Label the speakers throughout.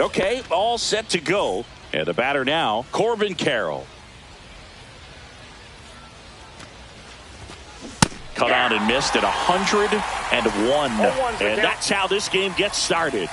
Speaker 1: Okay, all set to go. And the batter now, Corbin Carroll. Cut on and missed at 101. And that's how this game gets started.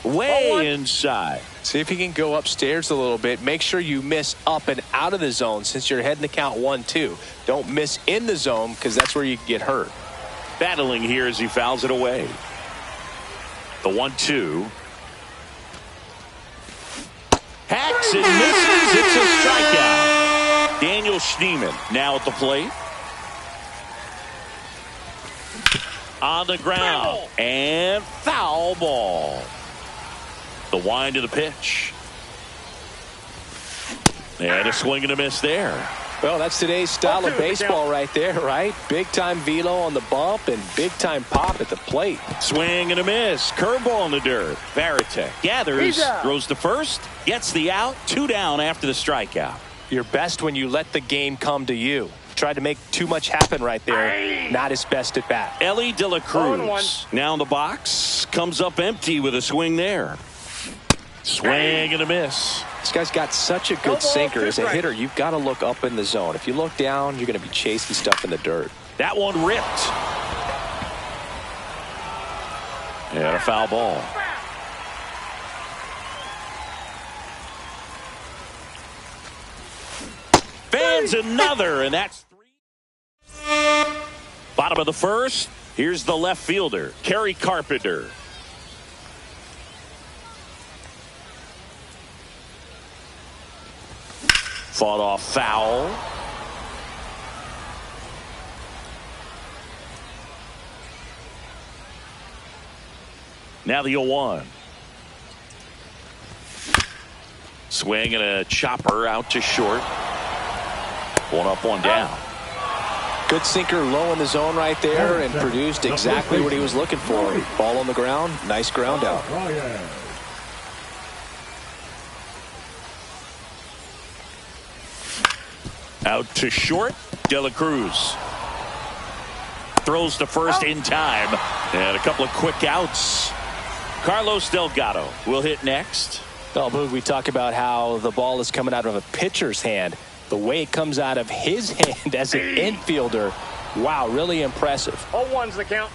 Speaker 1: Way inside.
Speaker 2: See if you can go upstairs a little bit. Make sure you miss up and out of the zone since you're heading to count 1-2. Don't miss in the zone because that's where you can get hurt.
Speaker 1: Battling here as he fouls it away. The 1-2. Hacks and misses. It's a strikeout. Daniel Schneemann now at the plate. On the ground. And foul ball. The wind of the pitch. And a swing and a miss there.
Speaker 2: Well, that's today's style of baseball right there, right? Big-time velo on the bump and big-time pop at the plate.
Speaker 1: Swing and a miss. Curveball in the dirt. Varitek gathers, throws to first, gets the out. 2 down after the strikeout.
Speaker 2: You're best when you let the game come to you. Tried to make too much happen right there. Not his best at bat.
Speaker 1: Elly De La Cruz now in the box. Comes up empty with a swing there. Swing and a miss.
Speaker 2: This guy's got such a good sinker. As a hitter, you've got to look up in the zone. If you look down, you're going to be chasing stuff in the dirt.
Speaker 1: That one ripped. And a foul ball. Fans another, and that's 3. Bottom of the first. Here's the left fielder, Kerry Carpenter. Fought off foul. Now the 0-1. Swing and a chopper out to short. 1 up, 1 down.
Speaker 2: Good sinker low in the zone right there and produced exactly what he was looking for. Ball on the ground. Nice ground out.
Speaker 1: Out to short, De La Cruz. Throws to first in time. And a couple of quick outs. Carlos Delgado will hit next.
Speaker 2: Well, Boog, we talk about how the ball is coming out of a pitcher's hand. The way it comes out of his hand as an infielder, wow, really impressive.
Speaker 3: 0-1's the count.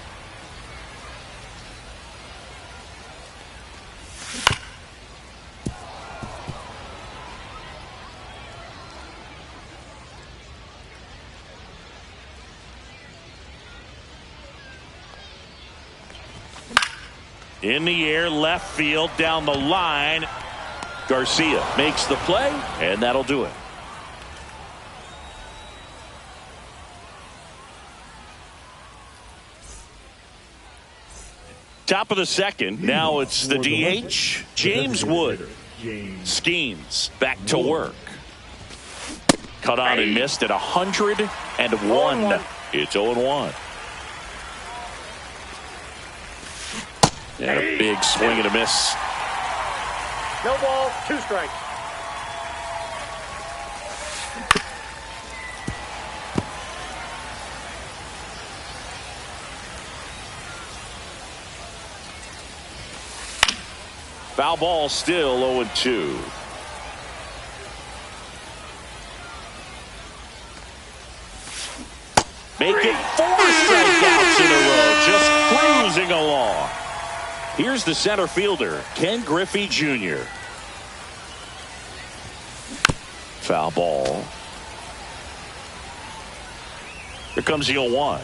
Speaker 1: In the air, left field, down the line. Garcia makes the play, and that'll do it. Top of the second. Now it's the DH, James Wood. Skeens back to work. Cut on and missed at 101. It's 0-1. And a big swing and a miss.
Speaker 3: No ball, 2 strikes.
Speaker 1: Foul ball, still 0-2. Make it 4 strikeouts in a row, just cruising along. Here's the center fielder, Ken Griffey Jr. Foul ball. Here comes the 0-1.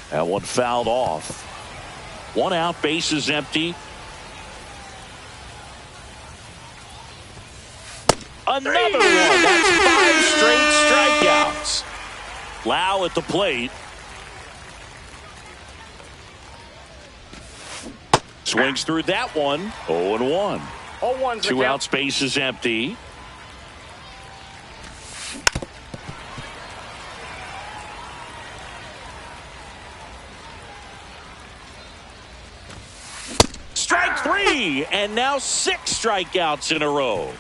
Speaker 1: That one fouled off. 1 out, bases empty. Another one. That's 5 straight strikeouts. Lau at the plate. Swings through that one. 0-1.
Speaker 3: 0-1's the
Speaker 1: 2
Speaker 3: count.
Speaker 1: outs, bases empty. 3, and now 6 strikeouts in a row.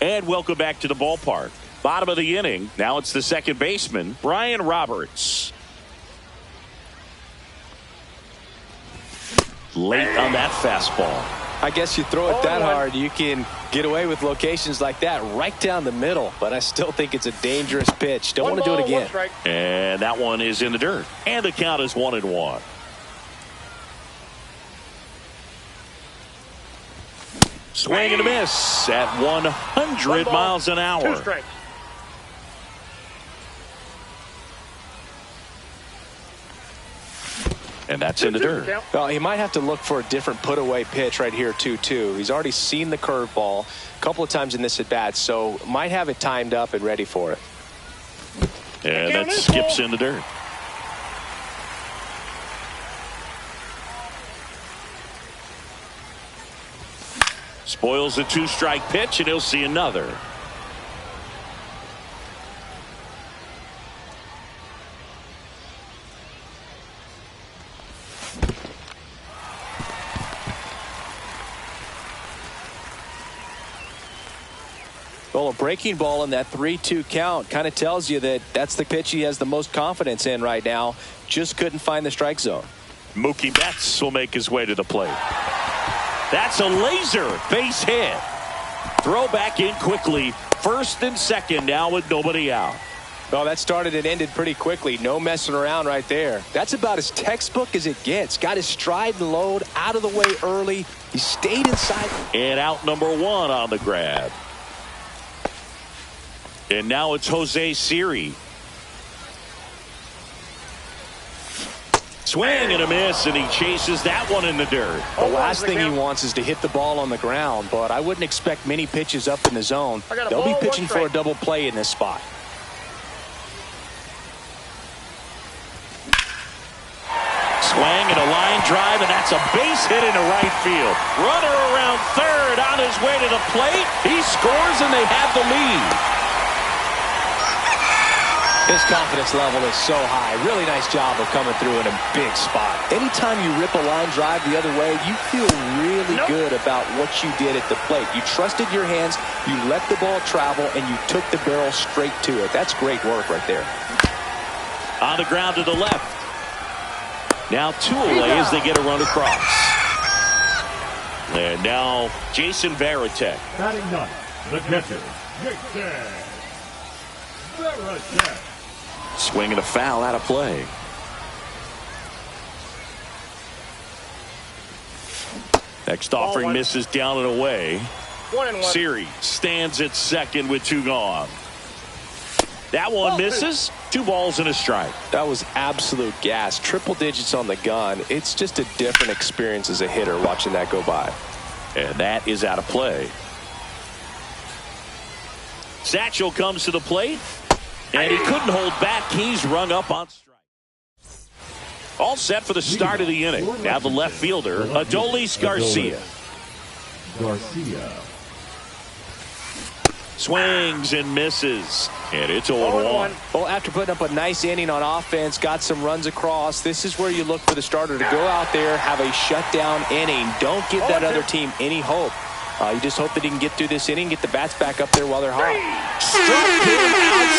Speaker 1: And welcome back to the ballpark. Bottom of the inning. Now it's the second baseman, Brian Roberts. Late on that fastball.
Speaker 2: I guess you throw it that hard, you can get away with locations like that right down the middle. But I still think it's a dangerous pitch. Don't want to do it again.
Speaker 1: And that one is in the dirt. And the count is 1-1. Swing and a miss at 100 miles an hour.
Speaker 3: 2 strikes.
Speaker 1: And that's in the dirt.
Speaker 2: Well, he might have to look for a different put-away pitch right here, 2-2. He's already seen the curveball a couple of times in this at-bat, so might have it timed up and ready for it.
Speaker 1: And that skips in the dirt. Spoils the 2-strike pitch, and he'll see another.
Speaker 2: Well, a breaking ball in that 3-2 count kind of tells you that that's the pitch he has the most confidence in right now. Just couldn't find the strike zone.
Speaker 1: Mookie Betts will make his way to the plate. That's a laser base hit. Throw back in quickly. First and second now with nobody out.
Speaker 2: Well, that started and ended pretty quickly. No messing around right there. That's about as textbook as it gets. Got his stride and load out of the way early. He stayed inside.
Speaker 1: And out number 1 on the grab. And now it's Jose Siri. Swing and a miss, and he chases that one in the dirt.
Speaker 2: The last thing he wants is to hit the ball on the ground, but I wouldn't expect many pitches up in the zone. They'll be pitching for a double play in this spot.
Speaker 1: Swing and a line drive, and that's a base hit into right field. Runner around third on his way to the plate. He scores, and they have the lead.
Speaker 2: His confidence level is so high. Really nice job of coming through in a big spot. Anytime you rip a line drive the other way, you feel really good about what you did at the plate. You trusted your hands, you let the ball travel, and you took the barrel straight to it. That's great work right there.
Speaker 1: On the ground to the left. Now 2 away as they get a run across. And now Jason Varitek.
Speaker 4: Batting 9, the catcher, Jason Varitek.
Speaker 1: Swing and a foul out of play. Next offering misses down and away.
Speaker 3: 1-1.
Speaker 1: Siri stands at second with 2 gone. That one misses. 2 balls and a strike.
Speaker 2: That was absolute gas. Triple digits on the gun. It's just a different experience as a hitter watching that go by.
Speaker 1: And that is out of play. Satchel comes to the plate. And he couldn't hold back. He's rung up on strike. All set for the start of the inning. Now the left fielder, Adolis Garcia. Swings and misses. And it's 0-1.
Speaker 2: Well, after putting up a nice inning on offense, got some runs across, this is where you look for the starter to go out there, have a shutdown inning. Don't give that other team any hope. You just hope that he can get through this inning, get the bats back up there while they're hot.
Speaker 1: Struck him out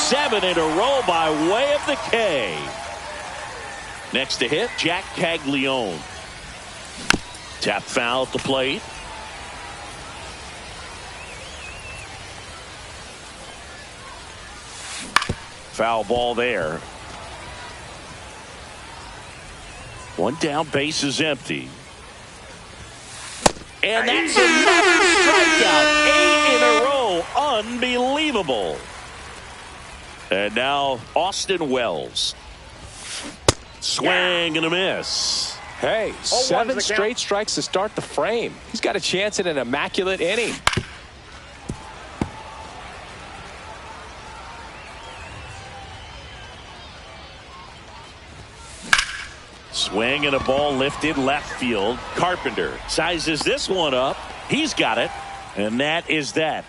Speaker 1: swinging. 7 in a row by way of the K. Next to hit, Jack Caglione. Tap foul at the plate. Foul ball there. 1 down, base is empty. And that's another strikeout. 8 in a row. Unbelievable. And now Austin Wells. Swing and a miss.
Speaker 2: Hey, 7 straight strikes to start the frame. He's got a chance at an immaculate inning.
Speaker 1: Swing and a ball lifted left field. Carpenter sizes this one up. He's got it. And that is that.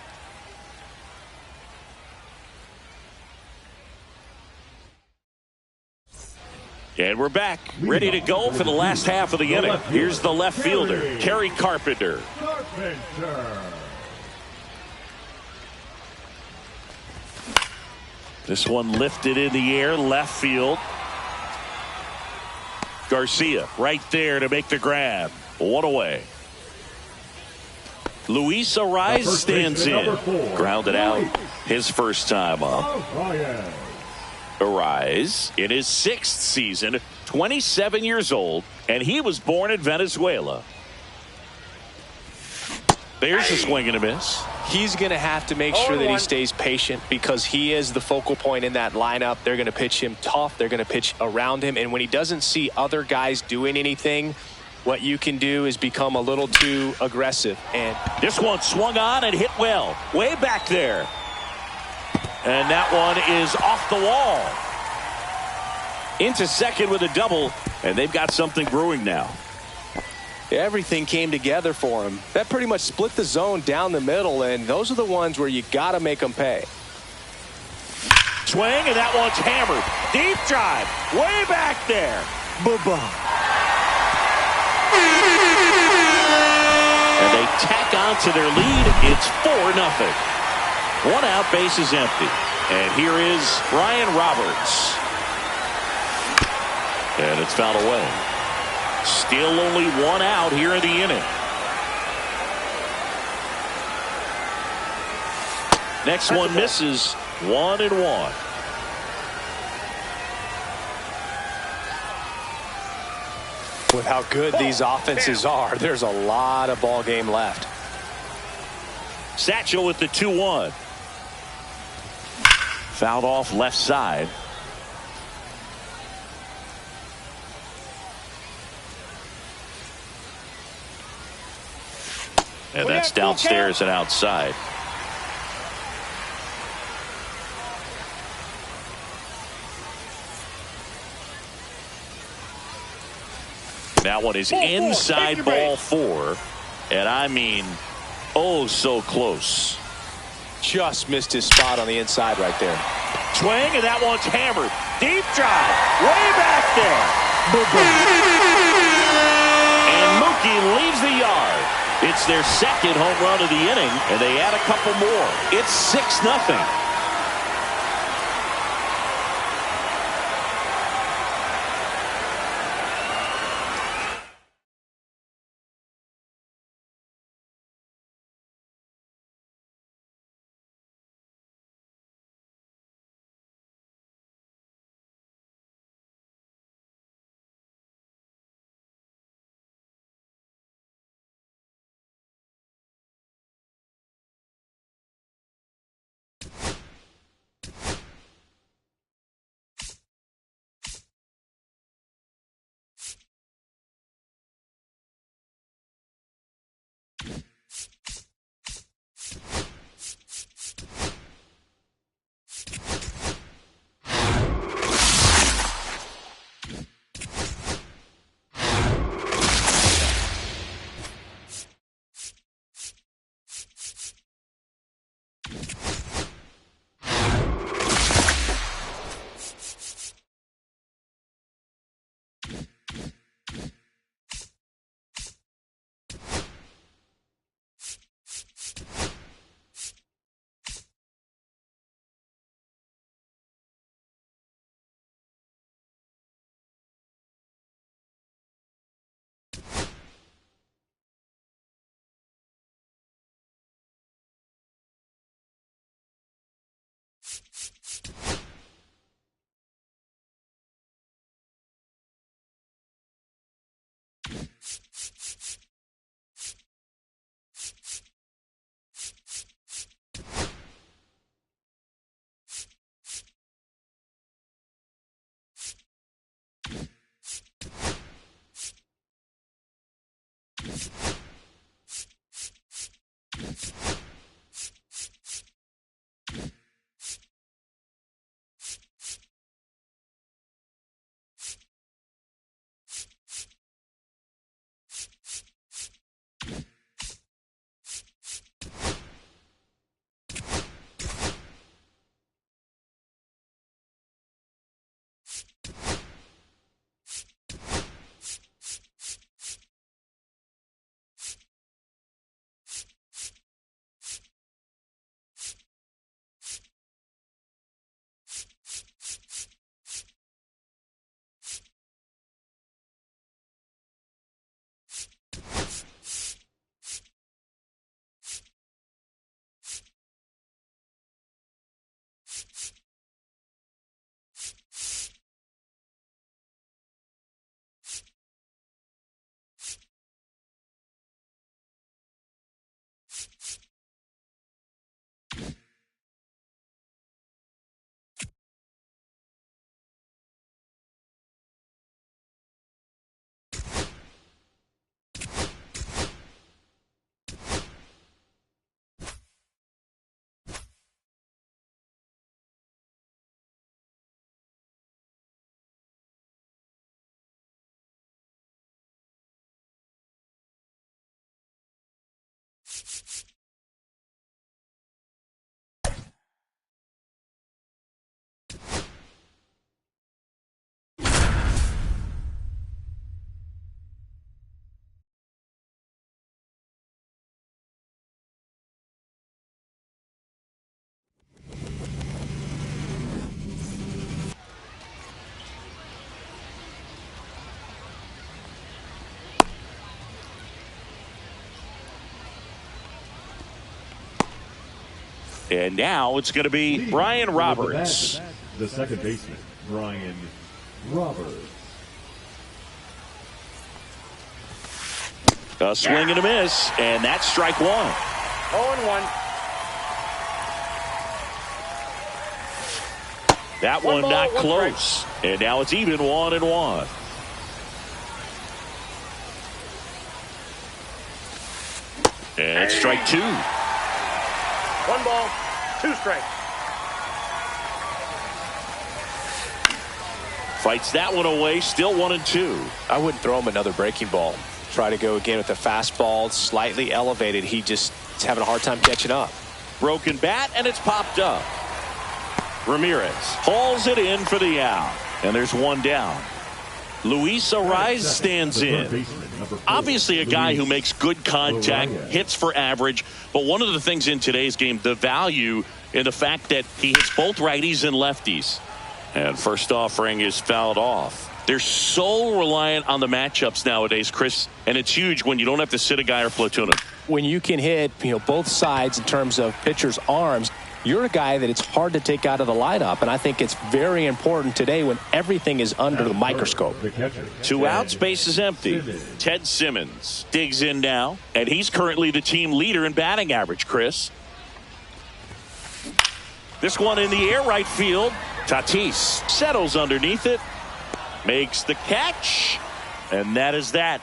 Speaker 1: And we're back, ready to go for the last half of the inning. Here's the left fielder, Kerry Carpenter. This one lifted in the air, left field. Garcia right there to make the grab. One away. Luis Arraez stands in. Grounded out his first time up. Arraez in his 6th season, 27 years old, and he was born in Venezuela. There's a swing and a miss.
Speaker 2: He's going to have to make sure that he stays patient because he is the focal point in that lineup. They're going to pitch him tough. They're going to pitch around him. And when he doesn't see other guys doing anything, what you can do is become a little too aggressive. And
Speaker 1: this one swung on and hit well. Way back there. And that one is off the wall. Into second with a double. And they've got something brewing now.
Speaker 2: Everything came together for him. That pretty much split the zone down the middle, and those are the ones where you got to make them pay.
Speaker 1: Swing, and that one's hammered. Deep drive, way back there. And they tack on to their lead. It's 4-0. 1 out, base is empty. And here is Brian Roberts. And it's fouled away. Still only 1 out here in the inning. Next one misses. 1-1.
Speaker 2: With how good these offenses are, there's a lot of ball game left.
Speaker 1: Satchel with the 2-1. Fouled off left side. And that's downstairs and outside. That one is inside ball 4. And I mean, oh, so close.
Speaker 2: Just missed his spot on the inside right there.
Speaker 1: Swing, and that one's hammered. Deep drive, way back there. And Mookie leaves the yard. It's their 2nd home run of the inning, and they add a couple more. It's 6-0. And now it's going to be Brian Roberts.
Speaker 4: The second baseman, Brian Roberts.
Speaker 1: A swing and a miss, and that's strike one.
Speaker 3: 0-1.
Speaker 1: That one not close. And now it's even 1-1. And strike two.
Speaker 3: 1 ball, 2 strikes.
Speaker 1: Fights that one away, still 1-2.
Speaker 2: I wouldn't throw him another breaking ball. Try to go again with the fastball, slightly elevated. He just is having a hard time catching up.
Speaker 1: Broken bat, and it's popped up. Ramirez hauls it in for the out. And there's one down. Luis Arraez stands in. Obviously a guy who makes good contact, hits for average. But one of the things in today's game, the value in the fact that he hits both righties and lefties. And first offering is fouled off. They're so reliant on the matchups nowadays, Chris, and it's huge when you don't have to sit a guy or platoon him.
Speaker 2: When you can hit, both sides in terms of pitchers' arms, you're a guy that it's hard to take out of the lineup, and I think it's very important today when everything is under the microscope.
Speaker 1: 2 outs, base is empty. Ted Simmons digs in now, and he's currently the team leader in batting average, Chris. This one in the air right field. Tatis settles underneath it, makes the catch, and that is that.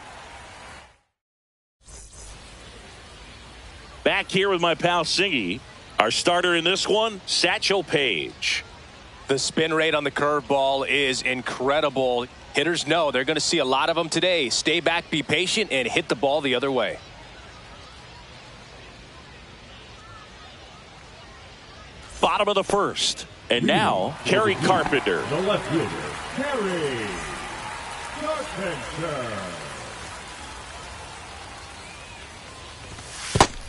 Speaker 1: Back here with my pal Singy. Our starter in this one, Satchel Paige.
Speaker 2: The spin rate on the curveball is incredible. Hitters know they're going to see a lot of them today. Stay back, be patient, and hit the ball the other way.
Speaker 1: Bottom of the first. And now, Kerry Carpenter.
Speaker 4: The left fielder, Kerry Carpenter.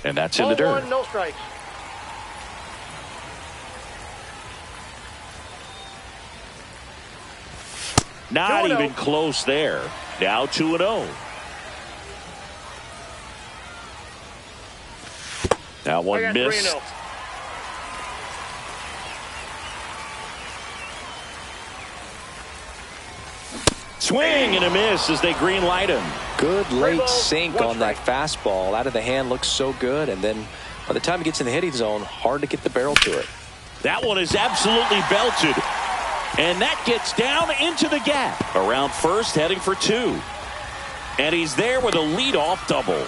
Speaker 1: And that's in the dirt.
Speaker 3: 0-1, no strikes.
Speaker 1: Not
Speaker 3: 2-0.
Speaker 1: even close there. Now 2-0. That one
Speaker 3: I got
Speaker 1: missed.
Speaker 3: 3-0.
Speaker 1: Swing and a miss as they green light him.
Speaker 2: Good late
Speaker 3: balls,
Speaker 2: sink
Speaker 3: 1
Speaker 2: on that
Speaker 3: strike.
Speaker 2: fastball. Out of the hand looks so good, and then by the time it gets in the hitting zone, hard to get the barrel to it.
Speaker 1: That one is absolutely belted. And that gets down into the gap. Around first, heading for 2. And he's there with a leadoff double.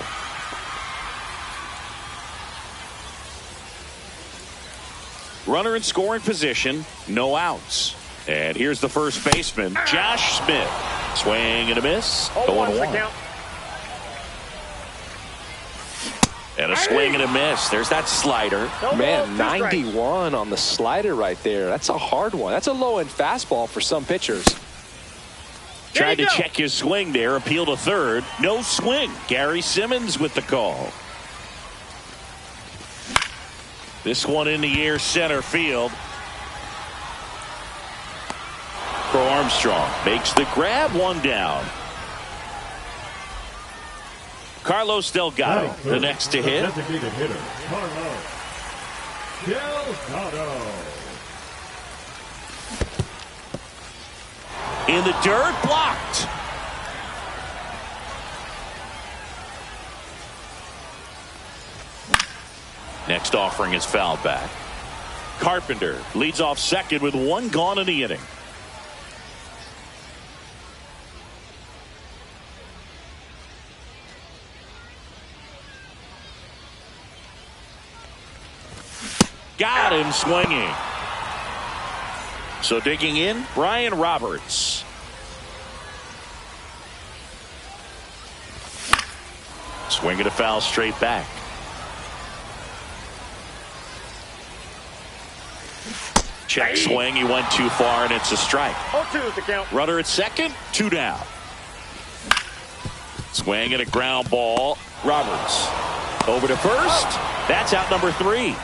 Speaker 1: Runner in scoring position, no outs. And here's the first baseman, Josh Smith. Swing and a miss.
Speaker 3: 0-1's the
Speaker 1: 0-1.
Speaker 3: count.
Speaker 1: And a swing and a miss. There's that slider.
Speaker 3: No
Speaker 2: Man,
Speaker 3: ball, 2 strikes.
Speaker 2: 91 on the slider right there. That's a hard one. That's a low-end fastball for some pitchers.
Speaker 3: There
Speaker 1: Tried
Speaker 3: you
Speaker 1: to
Speaker 3: go.
Speaker 1: check his swing there. Appeal to third. No swing. Gary Simmons with the call. This one in the air center field. Crow Armstrong makes the grab, 1 down. Carlos Delgado, the next to hit.
Speaker 4: Designated hitter, Carlos Delgado.
Speaker 1: In the dirt, blocked. Next offering is fouled back. Carpenter leads off second with 1 gone in the inning. Got him swinging. So digging in, Brian Roberts. Swinging a foul straight back. Check swing. He went too far, and it's a strike.
Speaker 3: 0-2 is the count.
Speaker 1: Runner at second, 2 down. Swing and a ground ball. Roberts over to first. That's out number 3.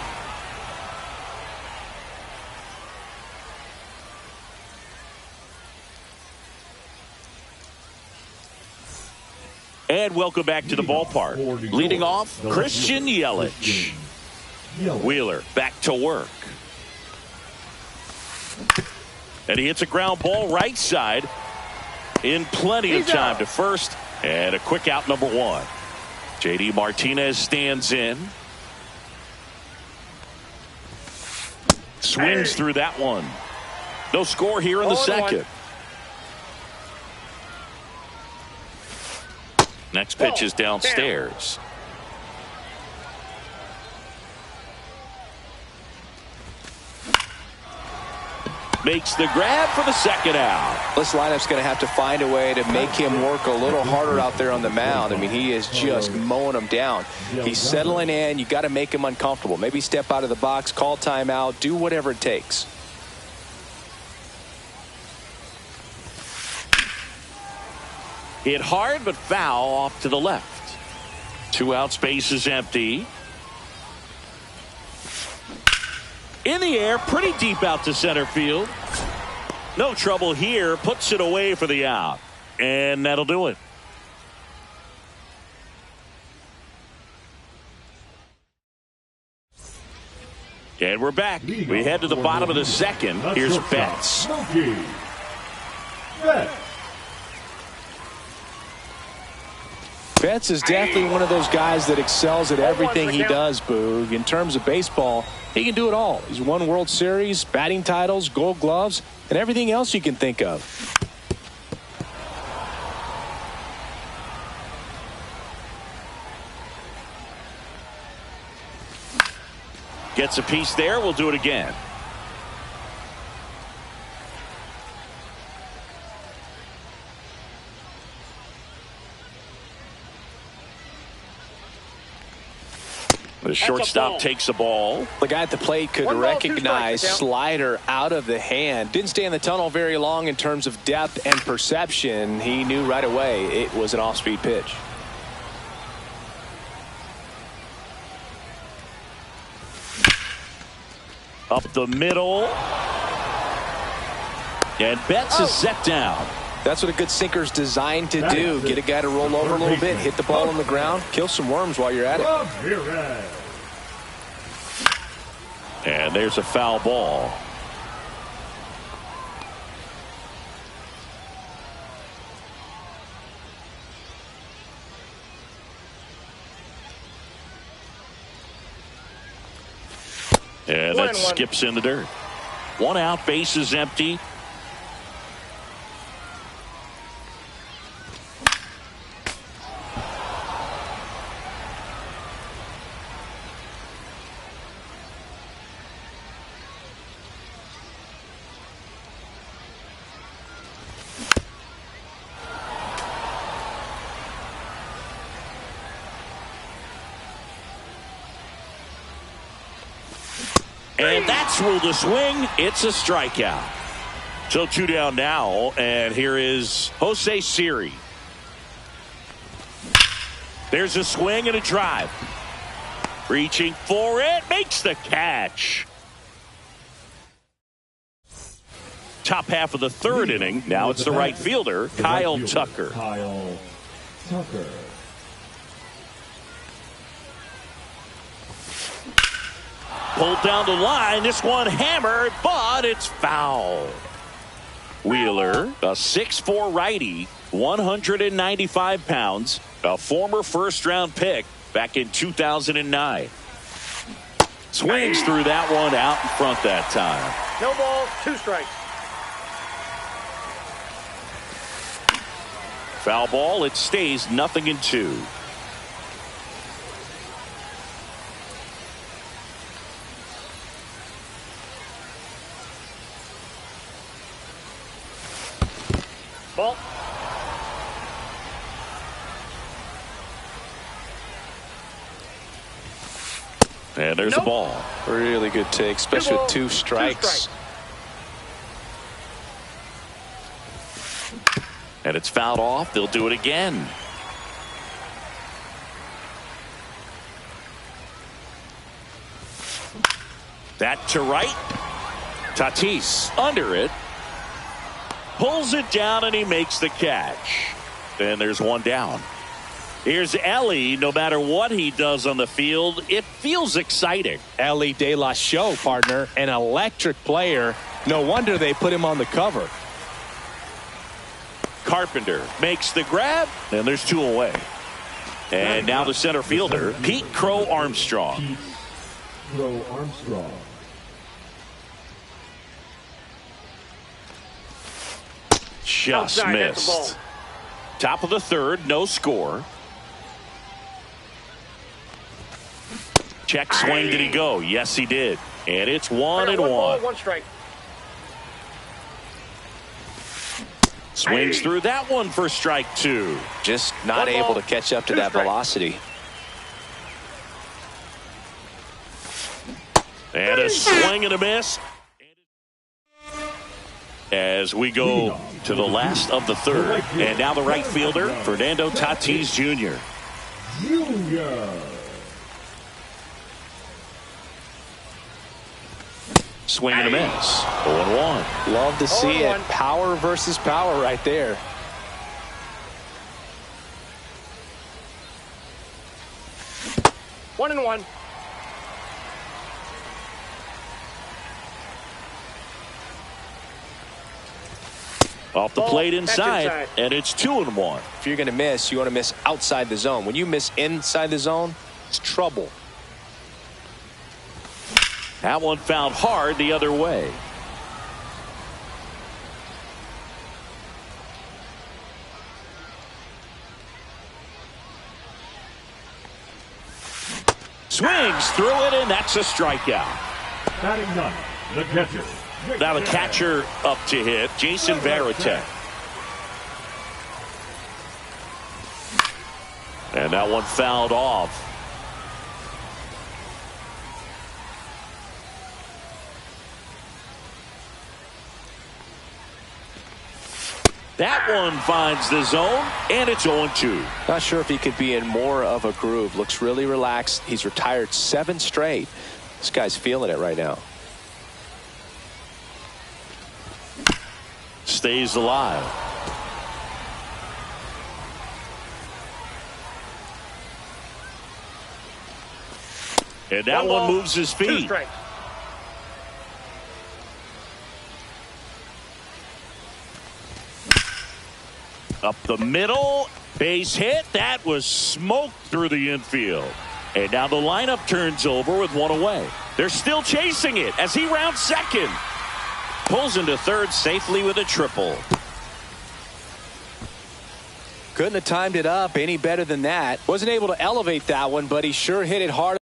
Speaker 1: And welcome back to the ballpark. Leading off, Christian Yelich.
Speaker 4: Yellow.
Speaker 1: Wheeler back to work. And he hits a ground ball right side in plenty of time to first. And a quick out, number one. J.D. Martinez stands in. Swings through that one. No score here in the second. Next pitch is downstairs. Makes the grab for the second out.
Speaker 2: This lineup's going to have to find a way to make him work a little harder out there on the mound. I mean, he is just mowing him down. He's settling in. You got to make him uncomfortable. Maybe step out of the box, call timeout, do whatever it takes.
Speaker 1: Hit hard but foul off to the left. 2 outs, base is empty. In the air, pretty deep out to center field. No trouble here, puts it away for the out. And that'll do it. And we're back. We head to the bottom of the second. Here's Betts.
Speaker 2: Betts is definitely one of those guys that excels at everything he does, Boog. In terms of baseball, he can do it all. He's won World Series, batting titles, Gold Gloves, and everything else you can think of.
Speaker 1: Gets a piece there. We'll do it again. The shortstop takes the ball.
Speaker 2: The guy at the plate could recognize slider out of the hand. Didn't stay in the tunnel very long in terms of depth and perception. He knew right away it was an off-speed pitch.
Speaker 1: Up the middle. And Betts is set down.
Speaker 2: That's what a good sinker's designed to do. Get a guy to roll over a little bit, hit the ball on the ground, kill some worms while you're at it.
Speaker 1: And there's a foul ball. And that skips in the dirt. 1 out, base is empty. And that's ruled a swing. It's a strikeout. So 2 down now, and here is Jose Siri. There's a swing and a drive. Reaching for it, makes the catch. Top half of the third inning. Now it's the right fielder, Kyle Tucker.
Speaker 4: Kyle Tucker.
Speaker 1: Pulled down the line. This one hammered, but it's foul. Wheeler, a 6'4" righty, 195 pounds, a former first-round pick back in 2009. Swings through that one out in front that time.
Speaker 3: No balls, 2 strikes.
Speaker 1: Foul ball. It stays 0-2.
Speaker 3: Ball.
Speaker 1: And there's a ball.
Speaker 2: Really good take, especially with 2 strikes.
Speaker 1: And it's fouled off. They'll do it again. That to right. Tatis under it. Pulls it down and he makes the catch. And there's 1 down. Here's Ellie. No matter what he does on the field, it feels exciting.
Speaker 2: Ellie De La Show, partner, an electric player. No wonder they put him on the cover.
Speaker 1: Carpenter makes the grab, and there's 2 away. And now the center fielder, Pete Crow Armstrong.
Speaker 4: Pete Crow Armstrong.
Speaker 1: Just
Speaker 3: Outside, that's the ball.
Speaker 1: missed. Top of the 3rd, no score. Check swing, did he go? Yes, he did. And it's 1-1.
Speaker 3: Ball, 1 strike.
Speaker 1: Swings through that one for strike 2.
Speaker 2: Just not
Speaker 3: 1
Speaker 2: able
Speaker 3: ball,
Speaker 2: to catch up to
Speaker 3: 2
Speaker 2: that
Speaker 3: strikes.
Speaker 2: velocity.
Speaker 1: And a swing and a miss. As we go to the last of the 3rd. And now the right fielder, Fernando Tatis Jr.
Speaker 4: Junior.
Speaker 1: Swing and a miss. 0-1.
Speaker 2: Love to see it.
Speaker 3: 0-1.
Speaker 2: Power versus power right there.
Speaker 3: One and one.
Speaker 1: Off the
Speaker 3: Ball,
Speaker 1: plate
Speaker 3: that's
Speaker 1: inside,
Speaker 3: inside.
Speaker 1: and it's 2-1.
Speaker 2: If you're going to miss, you want to miss outside the zone. When you miss inside the zone, it's trouble.
Speaker 1: That one fouled hard the other way. Swings through it, and that's a strikeout.
Speaker 4: Batting 9th, the catcher.
Speaker 1: Now the catcher up to hit, Jason Varitek. And that one fouled off. That one finds the zone, and it's 0-2.
Speaker 2: Not sure if he could be in more of a groove. Looks really relaxed. He's retired 7 straight. This guy's feeling it right now.
Speaker 1: Stays alive. And that one moves his
Speaker 3: 2
Speaker 1: feet.
Speaker 3: strikes.
Speaker 1: Up the middle, base hit. That was smoked through the infield. And now the lineup turns over with 1 away. They're still chasing it as he rounds second. Pulls into 3rd safely with a triple.
Speaker 2: Couldn't have timed it up any better than that. Wasn't able to elevate that one, but he sure hit it hard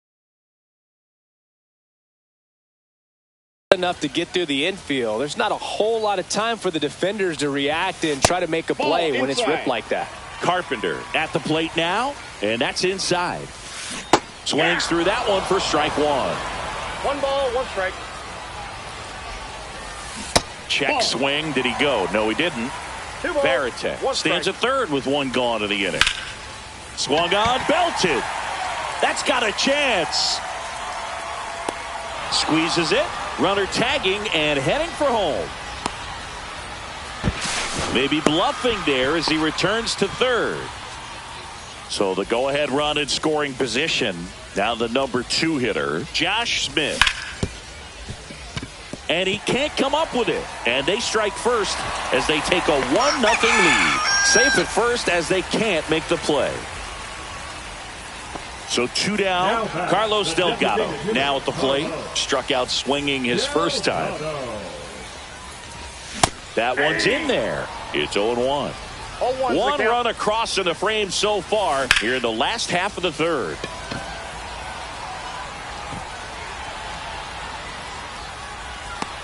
Speaker 2: enough to get through the infield. There's not a whole lot of time for the defenders to react and try to make a play when it's ripped like that.
Speaker 1: Carpenter at the plate now, and that's inside. Swings through that one for strike 1.
Speaker 3: 1 ball, 1 strike.
Speaker 1: Check swing. Did he go? No, he didn't.
Speaker 3: 2 balls,
Speaker 1: Varitek
Speaker 3: 1
Speaker 1: stands
Speaker 3: strike.
Speaker 1: at 3rd with 1 gone to the inning. Swung on, belted. That's got a chance. Squeezes it. Runner tagging and heading for home. Maybe bluffing there as he returns to 3rd. So the go-ahead run in scoring position. Now the number 2 hitter, Josh Smith. And he can't come up with it. And they strike first as they take a 1-0 lead. Safe at first as they can't make the play. So 2 down. Carlos Delgado now at the plate. Struck out swinging his first time. That one's in there. It's 0-1.
Speaker 3: 0-1
Speaker 1: 1 run across in the frame so far here in the last half of the 3rd.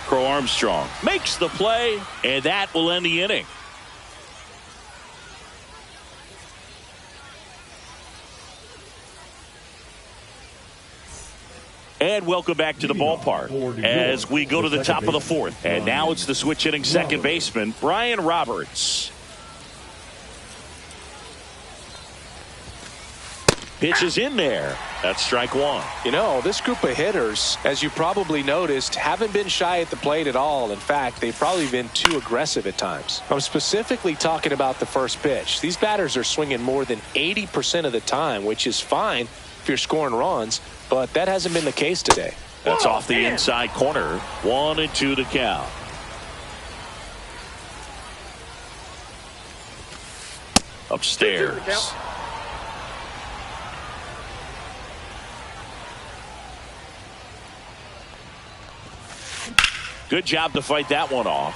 Speaker 1: Crow Armstrong makes the play, and that will end the inning. And welcome back to the ballpark as we go to the top of the 4th. And now it's the switch hitting second baseman, Brian Roberts. pitch is in there. That's strike one.
Speaker 2: You know, this group of hitters, as you probably noticed, haven't been shy at the plate at all. In fact, they've probably been too aggressive at times. I'm specifically talking about the first pitch. These batters are swinging more than 80% of the time, which is fine if you're scoring runs, but that hasn't been the case today.
Speaker 1: That's off the inside corner. 1-2 to count. Upstairs. Good job to fight that one off.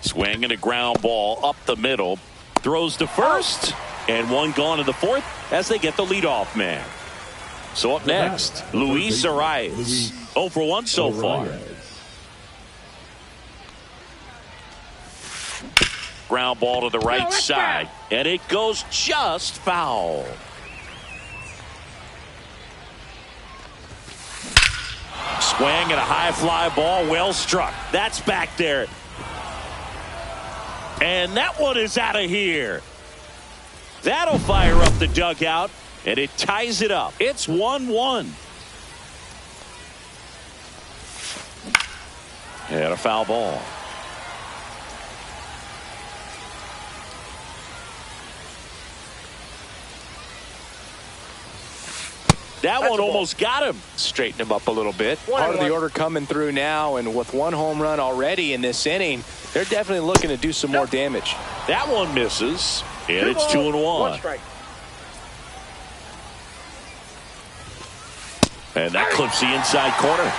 Speaker 1: Swing and a ground ball up the middle. Throws to first. And one gone in the fourth as they get the leadoff man. So up next, Luis Arraez. 0 for 1 so far. Ground ball to the right side. And it goes just foul. Swing and a high fly ball. Well struck. That's back there. And that one is out of here. That'll fire up the dugout. And it ties it up. It's 1-1. And a foul ball. That one almost got him.
Speaker 2: Straighten him up a little bit. Part of the order coming through now, and with one home run already in this inning, they're definitely looking to do some more damage.
Speaker 1: That one misses, and it's 2-1.
Speaker 3: One strike.
Speaker 1: And that clips the inside corner.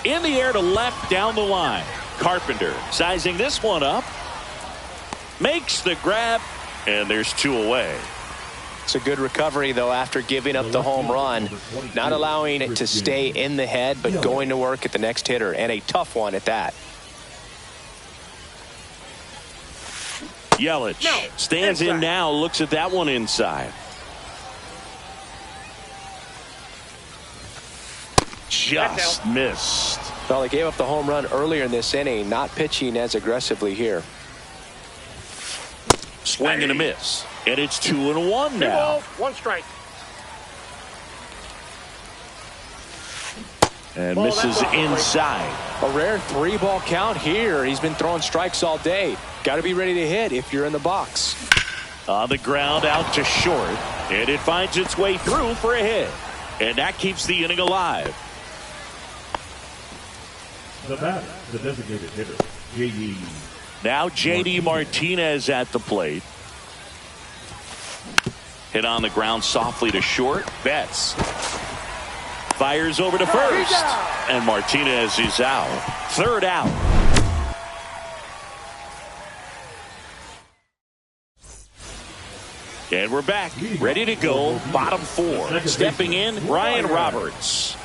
Speaker 1: In the air to left down the line. Carpenter sizing this one up. Makes the grab, and there's 2 away.
Speaker 2: It's a good recovery, though, after giving up the home run. Not allowing it to stay in the head, but going to work at the next hitter, and a tough one at that.
Speaker 1: Yelich stands in now, looks at that one inside. Just missed.
Speaker 2: Well, they gave up the home run earlier in this inning, not pitching as aggressively here.
Speaker 1: Swing and a miss. And it's 2-1 now.
Speaker 3: 1 strike.
Speaker 1: And misses inside.
Speaker 2: A rare 3-ball count here. He's been throwing strikes all day. Got to be ready to hit if you're in the box.
Speaker 1: On the ground out to short. And it finds its way through for a hit. And that keeps the inning alive.
Speaker 4: The batter, the designated hitter, J.D.
Speaker 1: Now J.D. Martinez at the plate. Hit on the ground softly to short. Betts fires over to first. And Martinez is out. 3rd out. And we're back. Ready to go. Bottom 4. Stepping in, Ryan Roberts.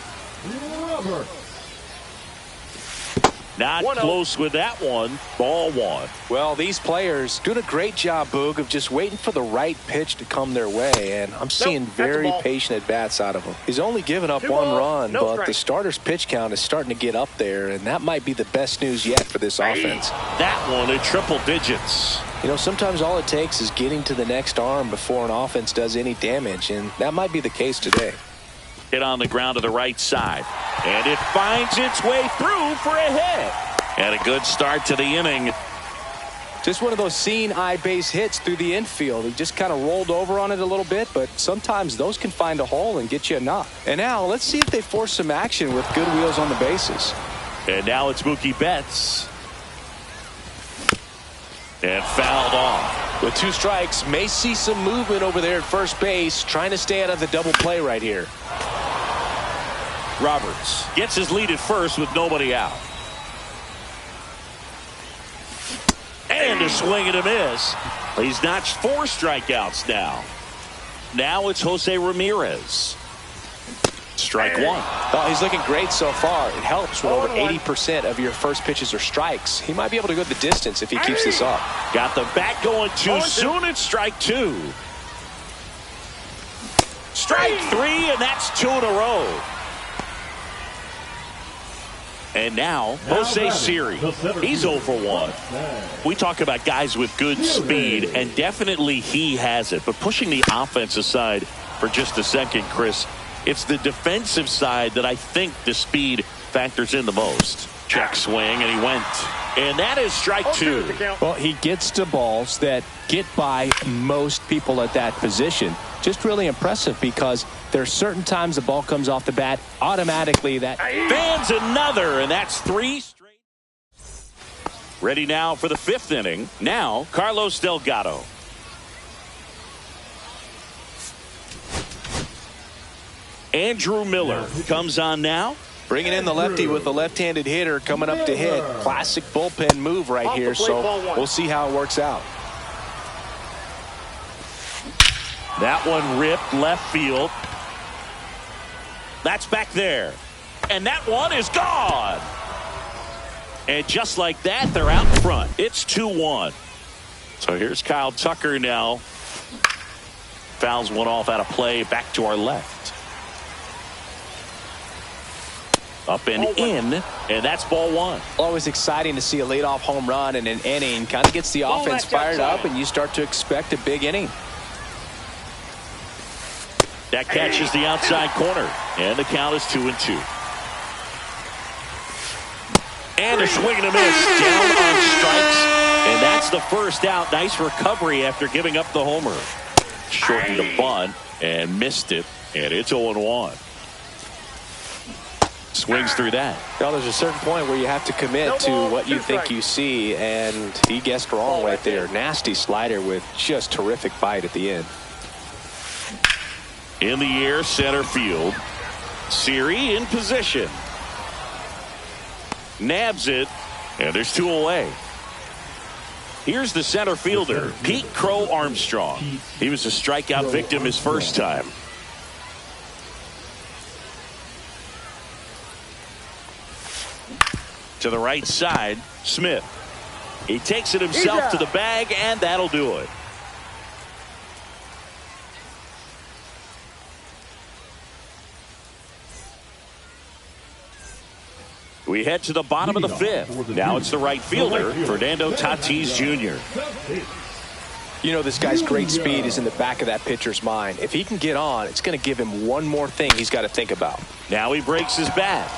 Speaker 1: Not close with that one. Ball 1.
Speaker 2: Well, these players doing a great job, Boog, of just waiting for the right pitch to come their way, and I'm seeing very patient at-bats out of him. He's only given up 1 run, but the starter's pitch count is starting to get up there, and that might be the best news yet for this offense.
Speaker 1: That one in triple digits.
Speaker 2: You know, sometimes all it takes is getting to the next arm before an offense does any damage, and that might be the case today.
Speaker 1: Hit on the ground to the right side. And it finds its way through for a hit. And a good start to the inning.
Speaker 2: Just one of those seeing eye base hits through the infield. He just kind of rolled over on it a little bit, but sometimes those can find a hole and get you a knock. And now let's see if they force some action with good wheels on the bases.
Speaker 1: And now it's Mookie Betts. And fouled off.
Speaker 2: With 2 strikes, may see some movement over there at first base, trying to stay out of the double play right here.
Speaker 1: Roberts gets his lead at first with nobody out. And a swing and a miss. He's notched 4 strikeouts now. Now it's Jose Ramirez. Strike 1.
Speaker 2: Oh, he's looking great so far. It helps when over 80% of your first pitches are strikes. He might be able to go the distance if he keeps this up.
Speaker 1: Got the bat going too soon. It's strike 2. Strike three, and that's 2 in a row. And now, Jose Siri. He's 0 for 1. We talk about guys with good speed, and definitely he has it. But pushing the offense aside for just a second, Chris, it's the defensive side that I think the speed factors in the most. Check swing, and he went. And that is strike 2.
Speaker 2: Well, he gets to balls that get by most people at that position. Just really impressive because there's certain times the ball comes off the bat, automatically that
Speaker 1: fans another, and that's 3 straight. Ready now for the 5th inning. Now, Carlos Delgado. Andrew Miller comes on now.
Speaker 2: Bringing in the lefty with the left-handed hitter coming up to hit. Classic bullpen move right here, so we'll see how it works out.
Speaker 1: That one ripped left field. That's back there. And that one is gone. And just like that, they're out in front. It's 2-1. So here's Kyle Tucker now. Fouls one off out of play back to our left. Up and in, and that's ball 1.
Speaker 2: Always exciting to see a leadoff home run in an inning. Kind of gets the offense fired up, and you start to expect a big inning.
Speaker 1: That catches the outside corner, and the count is 2-2. And a swing and a miss down on strikes, and that's the first out. Nice recovery after giving up the homer. Shortened the bunt and missed it, and it's 0-1. Swings through that.
Speaker 2: Well, there's a certain point where you have to commit to what you think you see, and he guessed wrong right there. Nasty slider with just terrific bite at the end.
Speaker 1: In the air, center field. Siri in position. Nabs it, and there's 2 away. Here's the center fielder, Pete Crow Armstrong. He was a strikeout victim his first time. To the right side, Smith. He takes it himself to the bag, and that'll do it. We head to the bottom of the 5th. Now it's the right fielder, Fernando Tatis Jr.
Speaker 2: You know, this guy's great speed is in the back of that pitcher's mind. If he can get on, it's going to give him one more thing he's got to think about.
Speaker 1: Now he breaks his bat.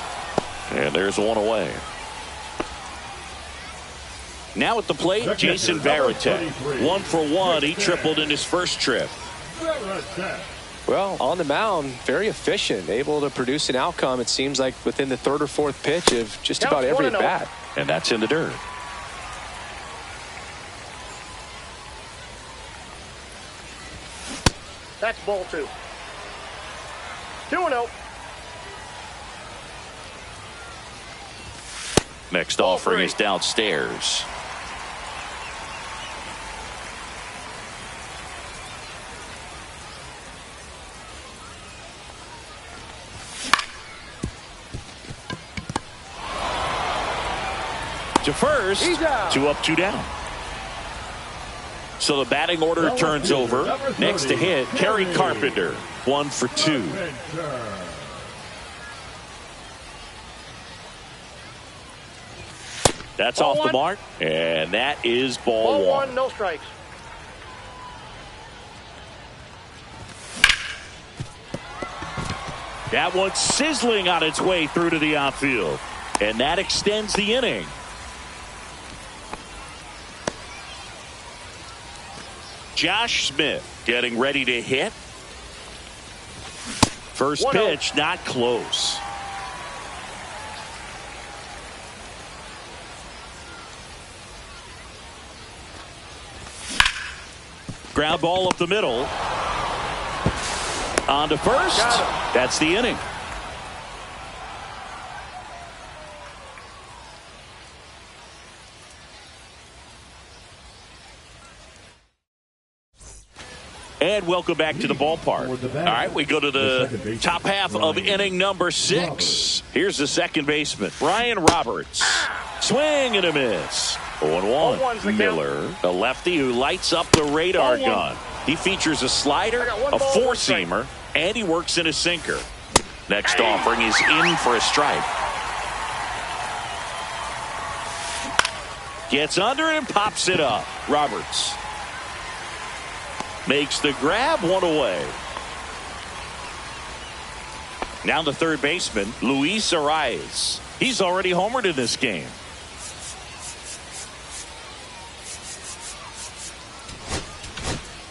Speaker 1: And there's 1 away. Now at the plate, Jason Varitek. 1 for 1. He tripled in his first trip.
Speaker 2: Well, on the mound, very efficient, able to produce an outcome, it seems like, within the 3rd or 4th pitch of just about every at-bat.
Speaker 1: And that's in the dirt.
Speaker 3: That's ball 2. 2-0.
Speaker 1: Next offering is downstairs. To first, 2 up, 2 down. So the batting order turns over. Next to hit, Kerry Carpenter, 1 for 2. That's off the mark, and that is ball 1.
Speaker 3: No strikes.
Speaker 1: That one's sizzling on its way through to the outfield, and that extends the inning. Josh Smith getting ready to hit. First pitch, not close. Ground ball up the middle. On to first. That's the inning. And welcome back to the ballpark. All right, we go to the top half of inning number 6. Here's the second baseman, Brian Roberts. Swing and a miss. 0-1. Miller, the lefty who lights up the radar gun. He features a slider, a four-seamer, and he works in a sinker. Next offering is in for a strike. Gets under it and pops it up. Roberts makes the grab, one away. Now the third baseman, Luis Arraez. He's already homered in this game.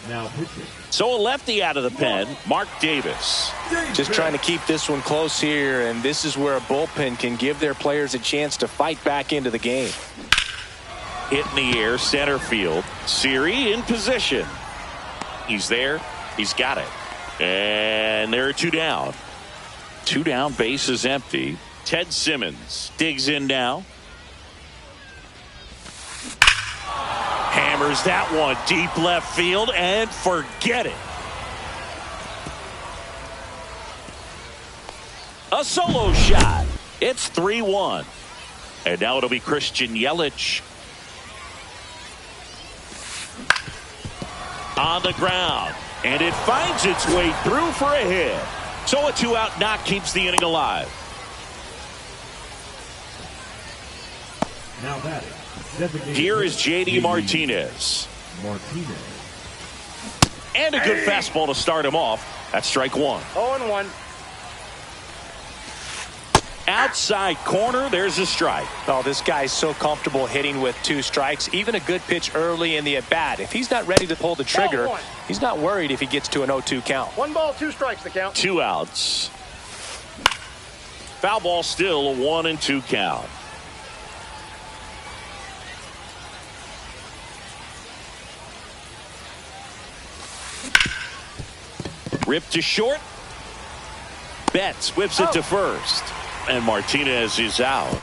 Speaker 4: Now pitching.
Speaker 1: So a lefty out of the pen, Mark Davis.
Speaker 2: Just trying to keep this one close here, and this is where a bullpen can give their players a chance to fight back into the game.
Speaker 1: Hit in the air, center field. Siri in position. He's there. He's got it. And there are two down. Two down, base is empty. Ted Simmons digs in now. Hammers that one deep left field and forget it. A solo shot. It's 3-1. And now it'll be Christian Yelich. On the ground. And it finds its way through for a hit. So a two-out knock keeps the inning alive.
Speaker 4: Now batting.
Speaker 1: Here is J.D. Martinez. And a good fastball to start him off. That's strike one.
Speaker 3: 0-1.
Speaker 1: Outside corner, there's a strike.
Speaker 2: Oh, this guy's so comfortable hitting with two strikes. Even a good pitch early in the at-bat. If he's not ready to pull the trigger, he's not worried if he gets to an 0-2 count.
Speaker 3: 1 ball, 2 strikes the count.
Speaker 1: 2 outs. Foul ball still a 1-2 count. Ripped to short. Betts whips it to first. And Martinez is out.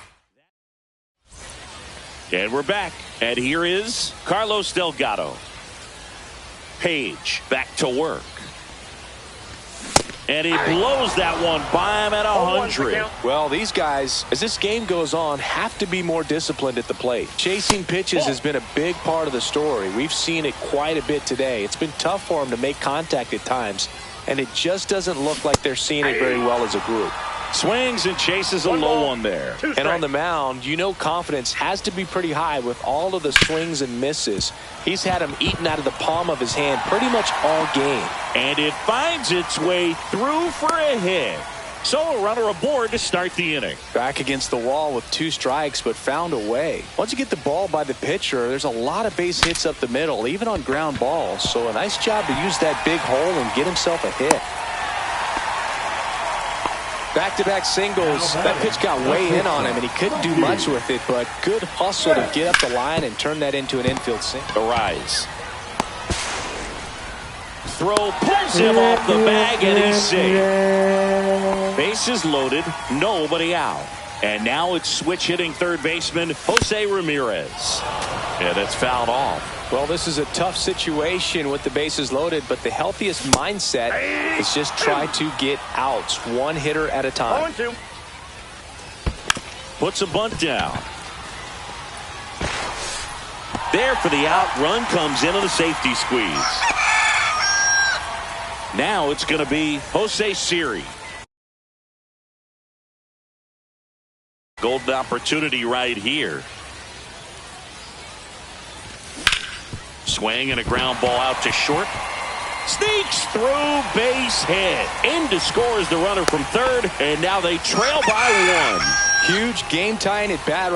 Speaker 1: And we're back. And here is Carlos Delgado. Page back to work. And he blows that one by him at 100.
Speaker 2: Well, these guys, as this game goes on, have to be more disciplined at the plate. Chasing pitches has been a big part of the story. We've seen it quite a bit today. It's been tough for them to make contact at times, and it just doesn't look like they're seeing it very well as a group.
Speaker 1: Swings and chases a low one there.
Speaker 2: And on the mound, you know confidence has to be pretty high with all of the swings and misses. He's had them eaten out of the palm of his hand pretty much all game.
Speaker 1: And it finds its way through for a hit. So a runner aboard to start the inning.
Speaker 2: Back against the wall with 2 strikes, but found a way. Once you get the ball by the pitcher, there's a lot of base hits up the middle, even on ground balls. So a nice job to use that big hole and get himself a hit. Back-to-back singles. That pitch got way in on him, and he couldn't do much with it, but good hustle to get up the line and turn that into an infield single.
Speaker 1: Arise. Throw pulls him off the bag, and he's safe. Bases loaded, nobody out. And now it's switch hitting third baseman Jose Ramirez. And it's fouled off.
Speaker 2: Well, this is a tough situation with the bases loaded, but the healthiest mindset is just try to get outs, one hitter at a time.
Speaker 3: 0-2.
Speaker 1: Puts a bunt down. There for the out. Run comes in on the safety squeeze. Now it's going to be Jose Siri. Golden opportunity right here. Swing and a ground ball out to short. Sneaks through, base hit. In to score is the runner from third, and now they trail by 1.
Speaker 2: Huge game tying at bat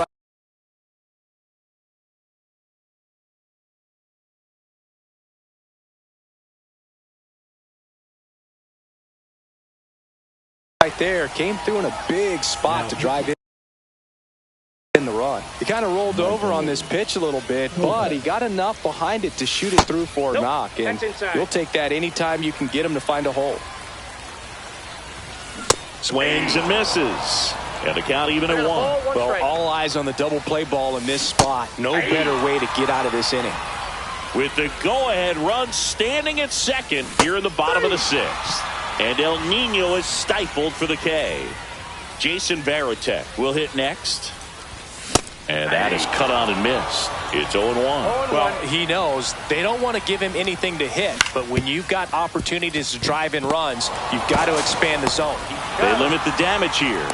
Speaker 2: right there. Came through in a big spot to drive in the run. He kind of rolled over on this pitch a little bit, but he got enough behind it to shoot it through for a knock, and you'll take that anytime you can get him to find a hole.
Speaker 1: Swings and misses. And the count even at 1.
Speaker 2: Well, all eyes on the double play ball in this spot. No better way to get out of this inning.
Speaker 1: With the go-ahead run standing at second here in the bottom of the 6th. And El Nino is stifled for the K. Jason Varitek will hit next. And that is cut on and missed. It's 0-1.
Speaker 2: Well, he knows they don't want to give him anything to hit, but when you've got opportunities to drive in runs, you've got to expand the zone.
Speaker 1: They limit the damage here.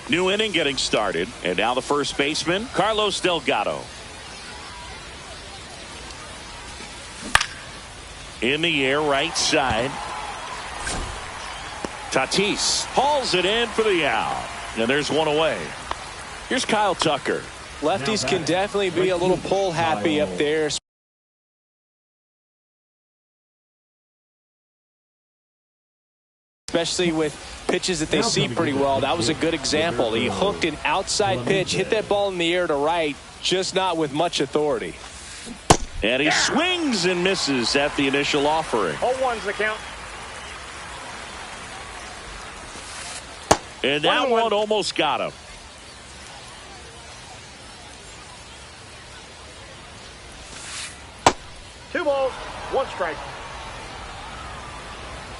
Speaker 1: New inning getting started, and now the first baseman, Carlos Delgado. In the air, right side. Tatis hauls it in for the out. And there's one away. Here's Kyle Tucker.
Speaker 2: Lefties can definitely be a little pull happy up there. Especially with pitches that they see pretty well. That was a good example. He hooked an outside pitch, hit that ball in the air to right, just not with much authority.
Speaker 1: And he swings and misses at the initial offering.
Speaker 3: 0-1's the count.
Speaker 1: And that one almost got him.
Speaker 3: Two balls, one strike.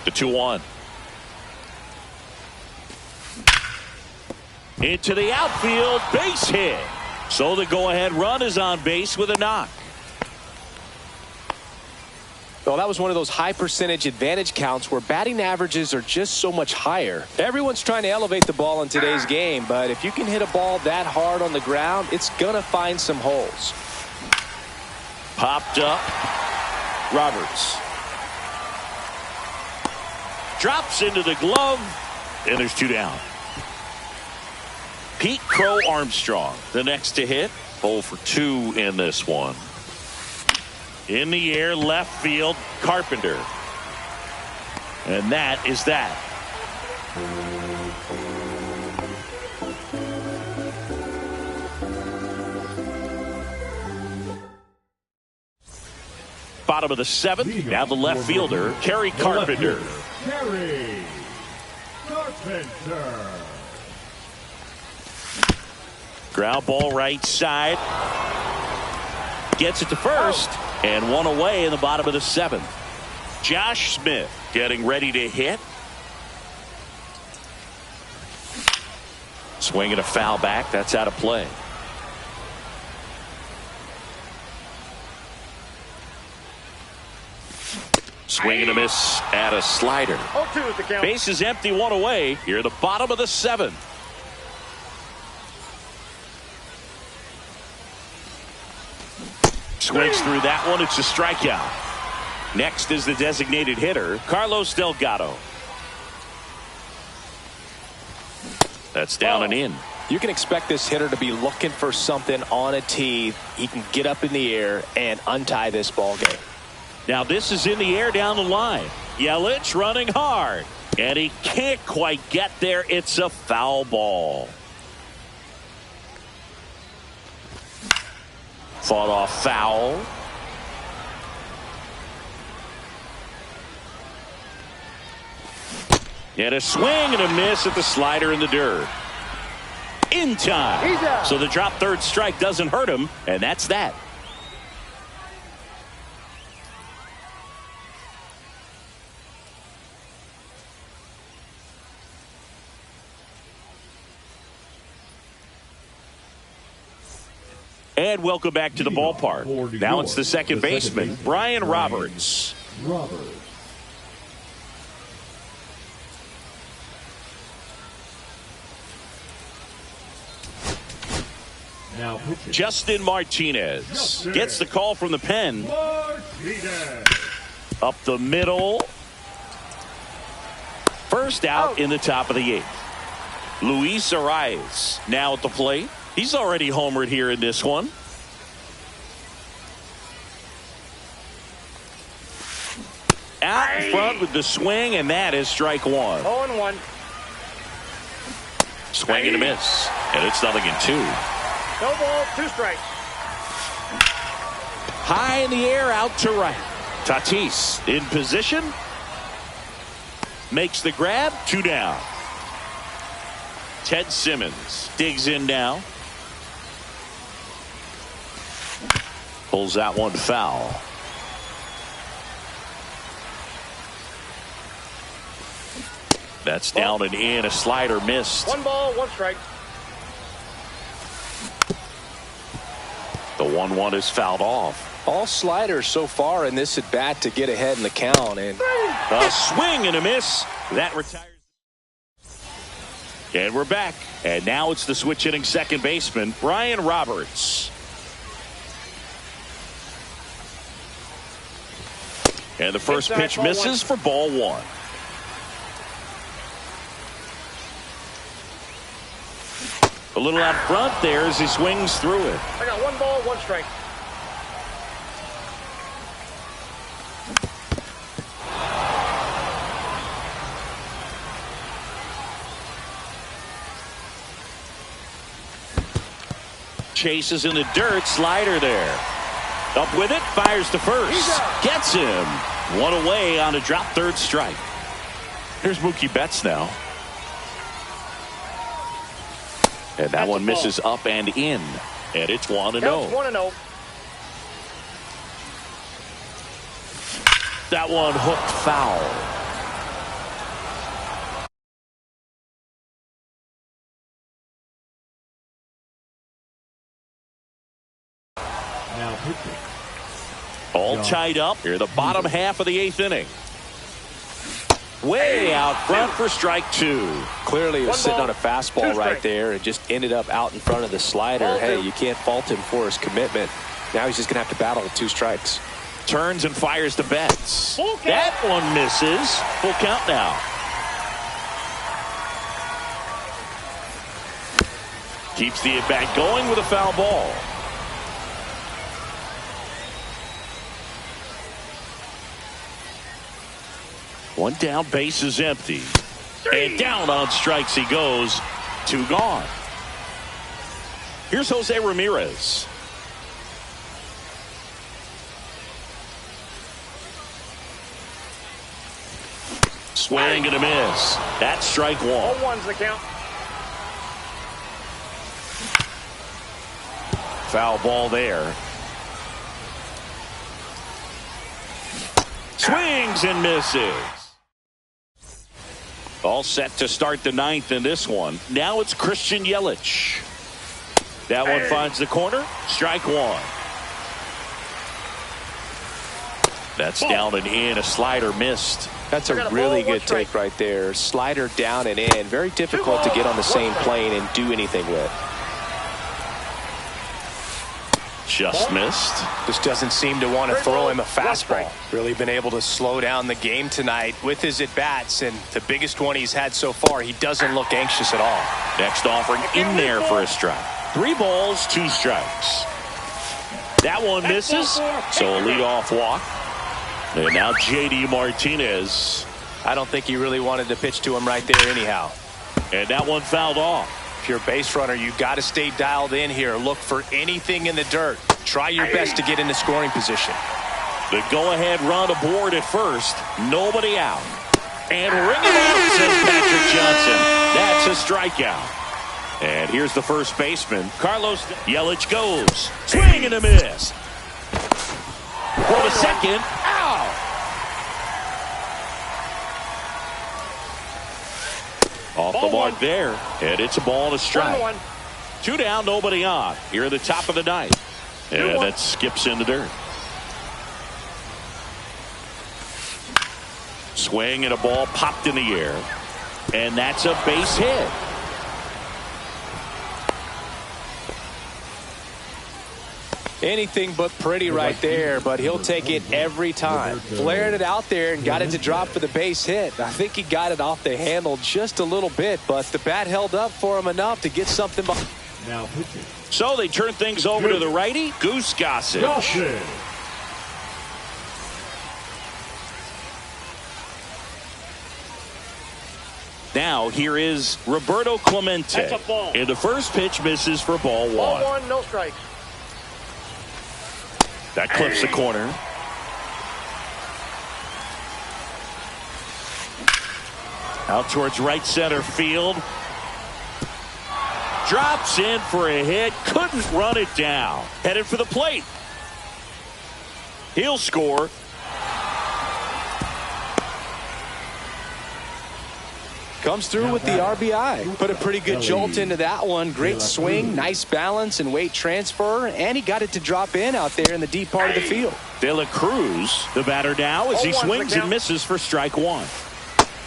Speaker 1: The 2-1. Into the outfield, base hit. So the go-ahead run is on base with a knock.
Speaker 2: Well, that was one of those high percentage advantage counts where batting averages are just so much higher. Everyone's trying to elevate the ball in today's game, but if you can hit a ball that hard on the ground, it's going to find some holes.
Speaker 1: Popped up. Roberts. Drops into the glove, and there's 2 down. Pete Crow Armstrong, the next to hit. 0 for 2 in this one. In the air, left field, Carpenter. And that is that. Bottom of the 7th. Now the left fielder, Kerry Carpenter.
Speaker 4: Kerry Carpenter.
Speaker 1: Ground ball right side. Gets it to first. And one away in the bottom of the 7th. Josh Smith getting ready to hit. Swinging a foul back. That's out of play. Swing and a miss at a slider.
Speaker 3: 0-2 is the count.
Speaker 1: Base is empty, one away. Here at the bottom of the 7th. Swings through that one. It's a strikeout. Next is the designated hitter, Carlos Delgado. That's down and in.
Speaker 2: You can expect this hitter to be looking for something on a tee. He can get up in the air and untie this ball game.
Speaker 1: Now this is in the air down the line. Yelich running hard. And he can't quite get there. It's a foul ball. Fought off foul. And a swing and a miss at the slider in the dirt. In time. So the drop third strike doesn't hurt him, and that's that. And welcome back to the ballpark. Now it's the second baseman, Brian Roberts.
Speaker 4: Now
Speaker 1: Justin Martinez gets the call from the pen. Up the middle. First out in the top of the 8th. Luis Arias now at the plate. He's already homered here in this one. Out in front with the swing, and that is strike 1.
Speaker 3: 0-1.
Speaker 1: Swing and a miss. And it's 0-2.
Speaker 3: No ball, 2 strikes.
Speaker 1: High in the air, out to right. Tatis in position. Makes the grab, 2 down. Ted Simmons digs in now. Pulls that one foul. That's down and in. A slider missed.
Speaker 3: 1 ball, 1 strike.
Speaker 1: The 1-1 is fouled off.
Speaker 2: All sliders so far in this at bat to get ahead in the count. And
Speaker 1: a swing and a miss. That retires. And we're back. And now it's the switch hitting second baseman, Brian Roberts. And the first pitch misses for ball 1. A little out front there as he swings through it.
Speaker 3: I got 1 ball, 1 strike.
Speaker 1: Chases in the dirt, slider there. Up with it, fires to first. Gets him. 1 away on a drop, third strike. Here's Mookie Betts now. And that one misses up and in. And it's 1-0.
Speaker 3: 1-0.
Speaker 1: That one hooked foul.
Speaker 4: Now pitching.
Speaker 1: All tied up here, the bottom half of the 8th inning. Way out front for strike 2.
Speaker 2: Clearly he was sitting on a fastball right there and just ended up out in front of the slider. Hey, you can't fault him for his commitment. Now he's just going to have to battle with 2 strikes.
Speaker 1: Turns and fires to Betts. That one misses. Full count now. Keeps the at-bat going with a foul ball. One down, base is empty. And down on strikes he goes. 2 gone. Here's Jose Ramirez. Swing and a miss. That's strike 1.
Speaker 3: 0-1's the count.
Speaker 1: Foul ball there. Swings and misses. All set to start the 9th in this one. Now it's Christian Yelich. That one finds the corner. Strike 1. That's down and in. A slider missed.
Speaker 2: That's a really good take right there. Slider down and in. Very difficult to get on the same plane and do anything with.
Speaker 1: Just missed.
Speaker 2: Just doesn't seem to want to throw him a fastball. Really been able to slow down the game tonight with his at-bats, and the biggest one he's had so far, he doesn't look anxious at all.
Speaker 1: Next offering in there for a strike. 3 balls, 2 strikes. That one misses, so a leadoff walk. And now J.D. Martinez.
Speaker 2: I don't think he really wanted to pitch to him right there anyhow.
Speaker 1: And that one fouled off.
Speaker 2: If you're a base runner, you've got to stay dialed in here. Look for anything in the dirt. Try your best to get into scoring position.
Speaker 1: The go-ahead run aboard at first. Nobody out. And ring him out, says Patrick Johnson. That's a strikeout. And here's the first baseman, Carlos Yelich goes. Swing and a miss. For the second. Ow! Off the mark there. And it's a ball and a strike. 2 down, nobody on. Here at the top of the 9th. And that skips in the dirt. Swing and a ball popped in the air. And that's a base hit.
Speaker 2: Anything but pretty right there, but he'll take it every time. Flared it out there and got it to drop for the base hit. I think he got it off the handle just a little bit, but the bat held up for him enough to get something behind.
Speaker 4: Now pitching.
Speaker 1: So they turn things over to the righty, Goose Gossage. Now here is Roberto Clemente.
Speaker 3: That's a ball.
Speaker 1: And the first pitch misses for ball 1.
Speaker 3: Ball 1, no strikes.
Speaker 1: That clips the corner. Out towards right center field. Drops in for a hit. Couldn't run it down. Headed for the plate. He'll score.
Speaker 2: Comes through with the RBI. Put a pretty good jolt into that one. Great swing, nice balance and weight transfer, and he got it to drop in out there in the deep part of the field.
Speaker 1: De La Cruz, the batter now, as he swings and misses for strike one.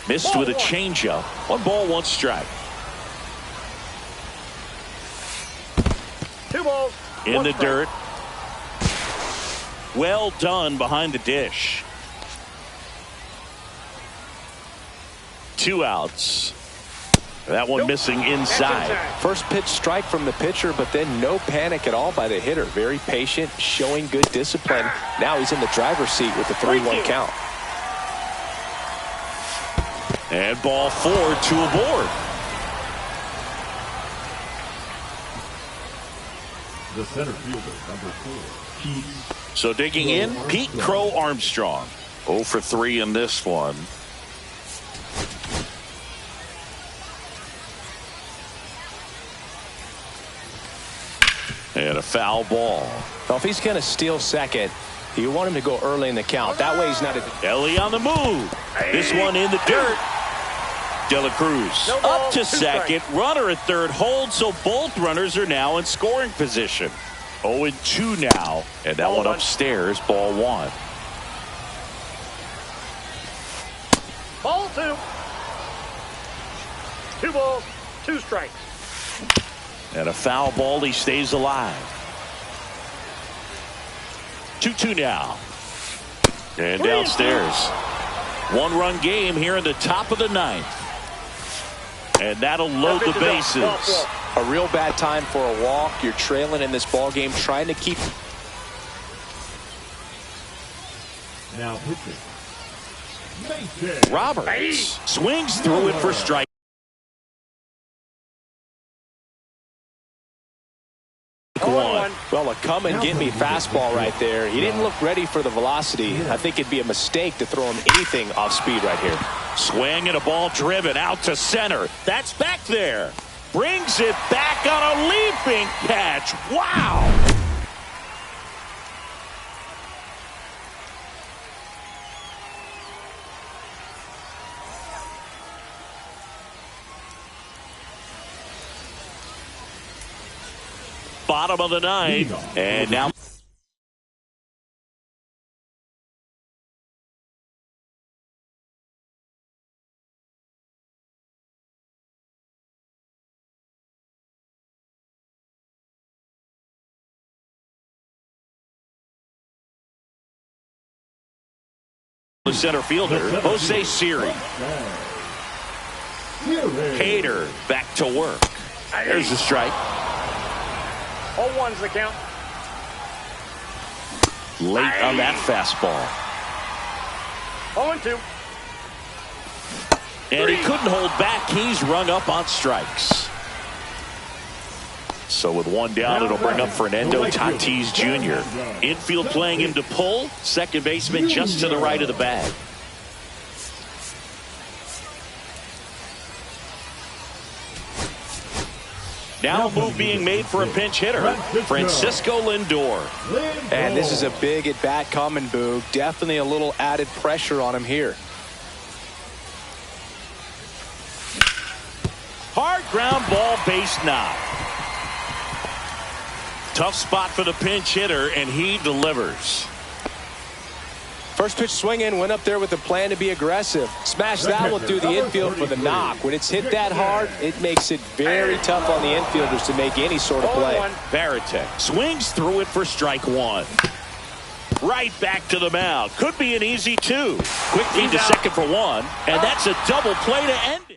Speaker 1: Missed with a changeup. 1 ball, 1 strike.
Speaker 3: 2 balls.
Speaker 1: In the dirt. Well done behind the dish. 2 outs. That one missing inside.
Speaker 2: First pitch strike from the pitcher, but then no panic at all by the hitter. Very patient, showing good discipline. Now he's in the driver's seat with the 3-1 count.
Speaker 1: And ball 4, 2 aboard.
Speaker 4: The center fielder, number 4, Pete.
Speaker 1: So digging in, Pete Crow Armstrong. 0 for 3 in this one. And a foul ball.
Speaker 2: Well, if he's going to steal second, you want him to go early in the count. That way he's not a...
Speaker 1: Ellie on the move. This one in the dirt. De La Cruz up to second. Runner at third holds, so both runners are now in scoring position. 0-2 now. And that one upstairs, ball 1.
Speaker 3: Ball 2. 2 balls, 2 strikes.
Speaker 1: And a foul ball, he stays alive. 2-2 now. And downstairs. 1-run game here in the top of the 9th. And that'll load the bases.
Speaker 2: A real bad time for a walk. You're trailing in this ball game, trying to keep...
Speaker 4: Now pitching.
Speaker 1: Roberts swings through it for strike. One.
Speaker 2: Well, a come and get me fastball right there. He didn't look ready for the velocity. I think it'd be a mistake to throw him anything off speed right here.
Speaker 1: Swing and a ball driven out to center. That's back there. Brings it back on a leaping catch. Wow. Bottom of the 9th, and now the center fielder, Jose Siri. Hader back to work. There's the strike.
Speaker 3: 0-1's the count.
Speaker 1: Late on that fastball.
Speaker 3: 0-2.
Speaker 1: And he couldn't hold back. He's rung up on strikes. So with 1 down, it'll bring up Fernando Tatis Jr. Infield playing him to pull. Second baseman just to the right of the bag. Now a move being made for a pinch hitter, Francisco Lindor.
Speaker 2: And this is a big at-bat coming, Boog. Definitely a little added pressure on him here.
Speaker 1: Hard ground ball, base knock. Tough spot for the pinch hitter, and he delivers.
Speaker 2: First pitch swinging, went up there with a plan to be aggressive. Smashed that one through the infield for the knock. When it's hit that hard, it makes it very tough on the infielders to make any sort of play.
Speaker 1: Varitek swings through it for strike 1. Right back to the mound. Could be an easy 2. Quick feed to second for 1, and that's a double play to end.